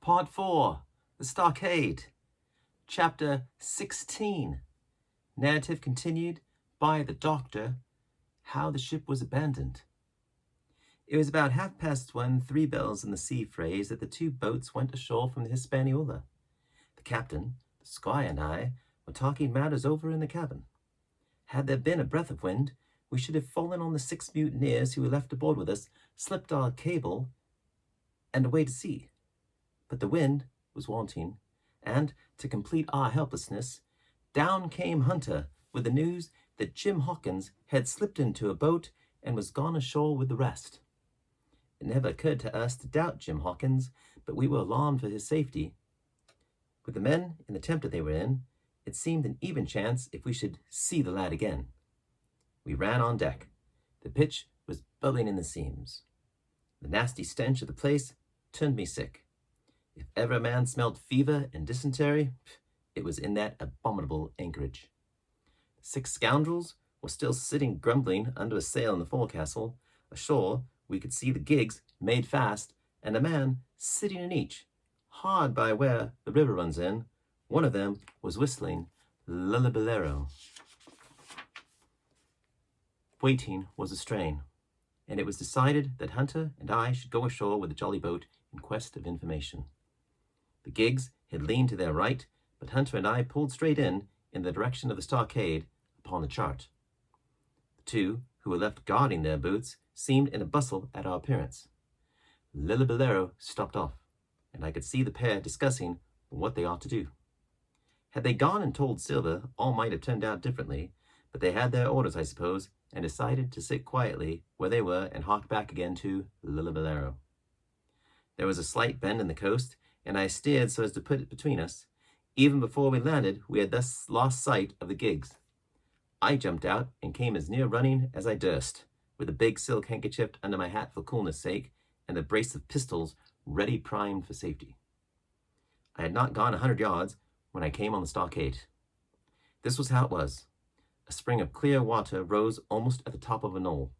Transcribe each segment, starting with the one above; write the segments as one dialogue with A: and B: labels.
A: Part 4, The Stockade, Chapter 16, narrative continued by the Doctor, how the ship was abandoned. It was about 1:30, 3 bells in the sea phrase, that the 2 boats went ashore from the Hispaniola. The captain, the squire, and I were talking matters over in the cabin. Had there been a breath of wind, we should have fallen on the 6 mutineers who were left aboard with us, slipped our cable, and away to sea. But the wind was wanting, and, to complete our helplessness, down came Hunter with the news that Jim Hawkins had slipped into a boat and was gone ashore with the rest. It never occurred to us to doubt Jim Hawkins, but we were alarmed for his safety. With the men in the temper they were in, it seemed an even chance if we should see the lad again. We ran on deck. The pitch was bubbling in the seams. The nasty stench of the place turned me sick. If ever a man smelled fever and dysentery, it was in that abominable anchorage. 6 scoundrels were still sitting grumbling under a sail in the forecastle. Ashore, we could see the gigs made fast, and a man sitting in each, hard by where the river runs in. One of them was whistling Lullabilero. Waiting was a strain, and it was decided that Hunter and I should go ashore with the jolly boat in quest of information. The gigs had leaned to their right, but Hunter and I pulled straight in the direction of the stockade upon the chart. The 2 who were left guarding their boots seemed in a bustle at our appearance. Lullabilero stopped off, and I could see the pair discussing what they ought to do. Had they gone and told Silver, all might have turned out differently, but they had their orders, I suppose, and decided to sit quietly where they were and hark back again to Lullabilero. There was a slight bend in the coast, and I steered so as to put it between us. Even before we landed, we had thus lost sight of the gigs. I jumped out and came as near running as I durst, with a big silk handkerchief under my hat for coolness' sake, and a brace of pistols ready primed for safety. I had not gone 100 yards when I came on the stockade. This was how it was. A spring of clear water rose almost at the top of a knoll.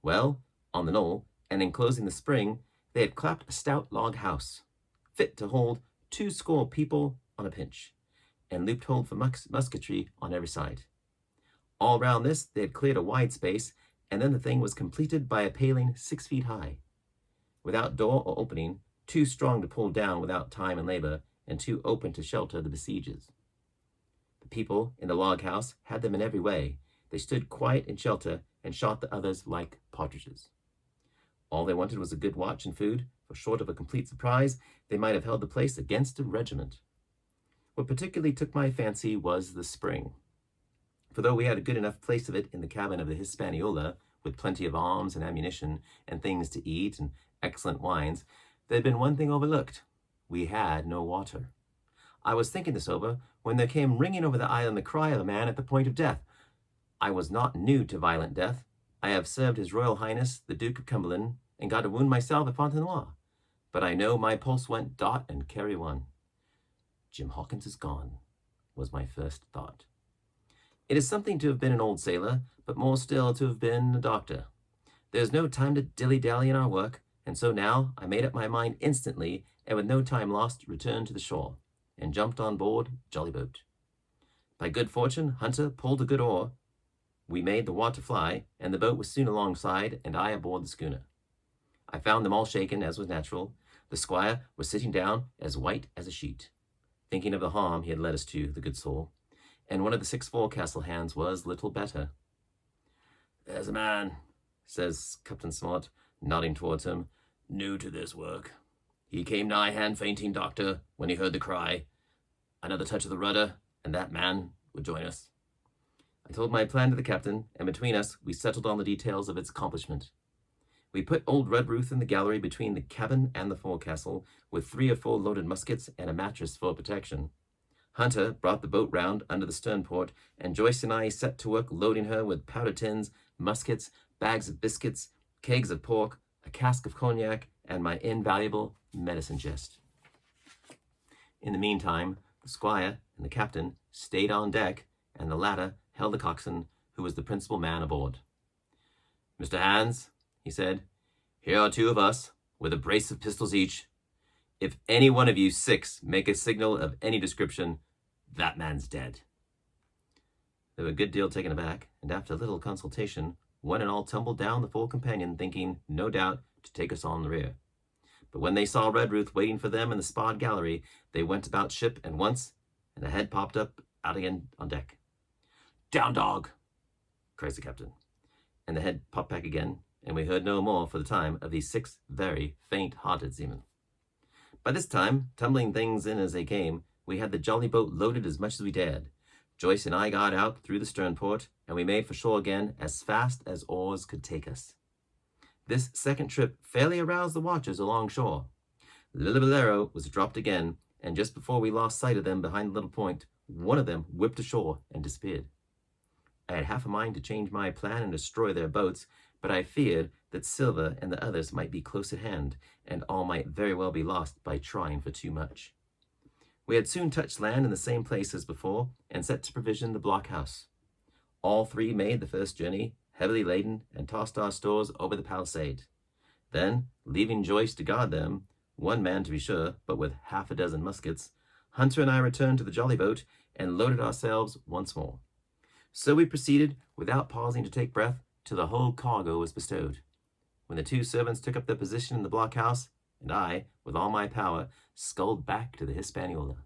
A: Well, on the knoll, and enclosing the spring, they had clapped a stout log house, fit to hold 20 people on a pinch, and loopholed for musketry on every side. All round this they had cleared a wide space, and then the thing was completed by a paling 6 feet high, without door or opening, too strong to pull down without time and labor, and too open to shelter the besiegers. The people in the log house had them in every way. They stood quiet in shelter and shot the others like partridges. All they wanted was a good watch and food, for short of a complete surprise, they might have held the place against a regiment. What particularly took my fancy was the spring. For though we had a good enough place of it in the cabin of the Hispaniola, with plenty of arms and ammunition and things to eat and excellent wines, there had been one thing overlooked. We had no water. I was thinking this over when there came ringing over the island the cry of a man at the point of death. I was not new to violent death. I have served His Royal Highness the Duke of Cumberland, and got a wound myself at Fontenoy. But I know my pulse went dot and carry one. Jim Hawkins is gone, was my first thought. It is something to have been an old sailor, but more still to have been a doctor. There is no time to dilly-dally in our work, and so now I made up my mind instantly, and with no time lost returned to the shore, and jumped on board jolly boat. By good fortune, Hunter pulled a good oar. We made the water fly, and the boat was soon alongside, and I aboard the schooner. I found them all shaken, as was natural. The squire was sitting down, as white as a sheet, thinking of the harm he had led us to, the good soul, and one of the 6 forecastle hands was little better. "There's a man," says Captain Smart, nodding towards him, "new to this work. He came nigh hand fainting, doctor, when he heard the cry. Another touch of the rudder, and that man would join us." I told my plan to the captain, and between us we settled on the details of its accomplishment. We put old Redruth in the gallery between the cabin and the forecastle, with 3 or 4 loaded muskets and a mattress for protection. Hunter brought the boat round under the stern port, and Joyce and I set to work loading her with powder tins, muskets, bags of biscuits, kegs of pork, a cask of cognac, and my invaluable medicine chest. In the meantime, the squire and the captain stayed on deck, and the latter held the coxswain, who was the principal man aboard. "Mr. Hands," he said, "here are 2 of us, with a brace of pistols each. If any one of you 6 make a signal of any description, that man's dead." They were a good deal taken aback, and after a little consultation, one and all tumbled down the full companion, thinking, no doubt, to take us on the rear. But when they saw Redruth waiting for them in the spod gallery, they went about ship at once, and a head popped up out again on deck. "Down, dog!" cries the captain. And the head popped back again, and we heard no more for the time of these 6 very faint-hearted seamen. By this time, tumbling things in as they came, we had the jolly boat loaded as much as we dared. Joyce and I got out through the stern port, and we made for shore again as fast as oars could take us. This second trip fairly aroused the watchers along shore. The Lillibullero was dropped again, and just before we lost sight of them behind the little point, one of them whipped ashore and disappeared. I had half a mind to change my plan and destroy their boats, but I feared that Silver and the others might be close at hand, and all might very well be lost by trying for too much. We had soon touched land in the same place as before, and set to provision the blockhouse. All 3 made the first journey, heavily laden, and tossed our stores over the palisade. Then, leaving Joyce to guard them, 1 man to be sure, but with half a dozen muskets, Hunter and I returned to the jolly boat and loaded ourselves once more. So we proceeded, without pausing to take breath, till the whole cargo was bestowed, when the 2 servants took up their position in the blockhouse, and I, with all my power, sculled back to the Hispaniola.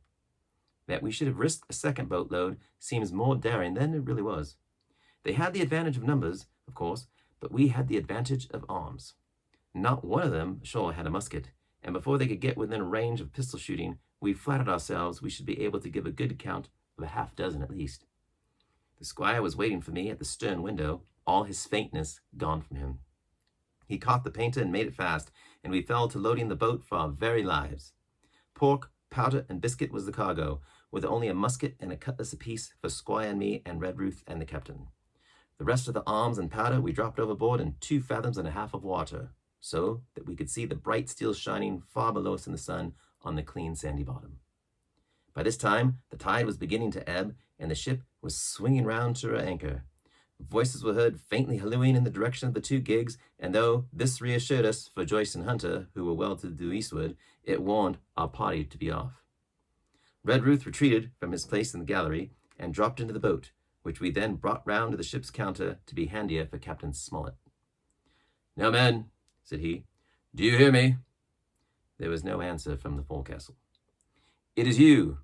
A: That we should have risked a second boatload seems more daring than it really was. They had the advantage of numbers, of course, but we had the advantage of arms. Not one of them, sure, had a musket, and before they could get within range of pistol shooting, we flattered ourselves we should be able to give a good account of a half dozen at least. The squire was waiting for me at the stern window, all his faintness gone from him. He caught the painter and made it fast, and we fell to loading the boat for our very lives. Pork, powder, and biscuit was the cargo, with only a musket and a cutlass apiece for Squire and me and Redruth and the captain. The rest of the arms and powder we dropped overboard in 2 fathoms and a half of water, so that we could see the bright steel shining far below us in the sun on the clean sandy bottom. By this time, the tide was beginning to ebb, and the ship was swinging round to her anchor. Voices were heard faintly hallooing in the direction of the 2 gigs, and though this reassured us for Joyce and Hunter, who were well to the eastward, it warned our party to be off. Redruth retreated from his place in the gallery and dropped into the boat, which we then brought round to the ship's counter to be handier for Captain Smollett. "Now, men," said he, "do you hear me?" There was no answer from the forecastle. "It is you,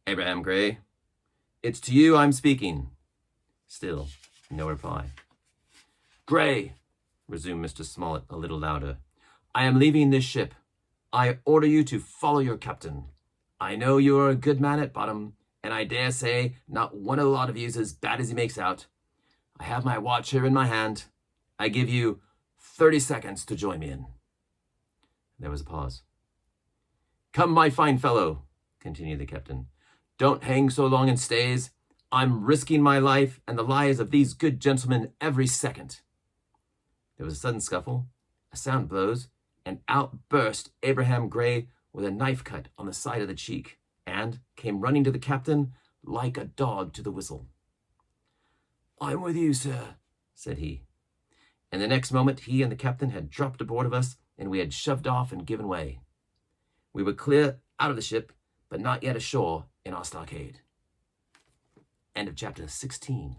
A: Abraham Gray. It's to you I'm speaking." Still no reply. "Gray," resumed Mr. Smollett a little louder, "I am leaving this ship. I order you to follow your captain. I know you are a good man at bottom, and I dare say not one of the lot of you is as bad as he makes out. I have my watch here in my hand. I give you 30 seconds to join me in." There was a pause. "Come, my fine fellow," continued the captain. "Don't hang so long in stays. I'm risking my life and the lives of these good gentlemen every second." There was a sudden scuffle, a sound of blows, and out burst Abraham Gray with a knife cut on the side of the cheek, and came running to the captain like a dog to the whistle. "I'm with you, sir," said he. And the next moment he and the captain had dropped aboard of us, and we had shoved off and given way. We were clear out of the ship, but not yet ashore in our stockade. End of chapter 16.